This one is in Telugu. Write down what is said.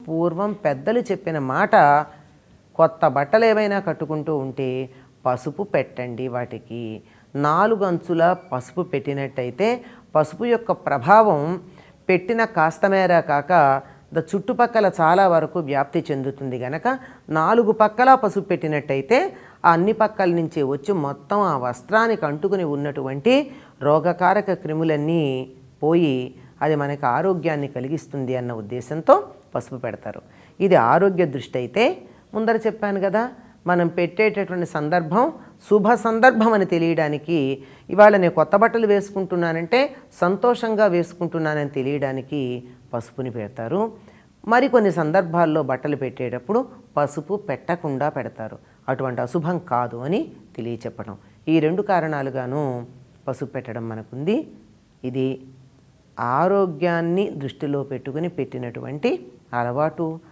పూర్వం పెద్దలు చెప్పిన మాట, కొత్త బట్టలు ఏమైనా కట్టుకుంటూ ఉంటే పసుపు పెట్టండి. వాటికి 4 అంచుల పసుపు పెట్టినట్టయితే పసుపు యొక్క ప్రభావం పెట్టిన కాస్త మేర కాక చుట్టుపక్కల చాలా వరకు వ్యాప్తి చెందుతుంది గనక 4 పక్కల పసుపు పెట్టినట్టయితే ఆ అన్ని పక్కల నుంచి వచ్చి మొత్తం ఆ వస్త్రానికి అంటుకుని ఉన్నటువంటి రోగకారక క్రిములన్నీ పోయి అది మనకి ఆరోగ్యాన్ని కలిగిస్తుంది అన్న ఉద్దేశంతో పసుపు పెడతారు. ఇది ఆరోగ్య దృష్టి అయితే, ముందర చెప్పాను కదా, మనం పెట్టేటటువంటి సందర్భం శుభ సందర్భం అని తెలియడానికి, ఇవాళ నేను కొత్త బట్టలు వేసుకుంటున్నానంటే సంతోషంగా వేసుకుంటున్నానని తెలియడానికి పసుపుని పెడతారు. మరికొన్ని సందర్భాల్లో బట్టలు పెట్టేటప్పుడు పసుపు పెట్టకుండా పెడతారు. అటువంటి అశుభం కాదు అని తెలియచెప్పడం. ఈ 2 కారణాలుగాను పసుపు పెట్టడం మనకుంది. ఇది ఆరోగ్యాన్ని దృష్టిలో పెట్టుకుని పెట్టినటువంటి అలవాటు,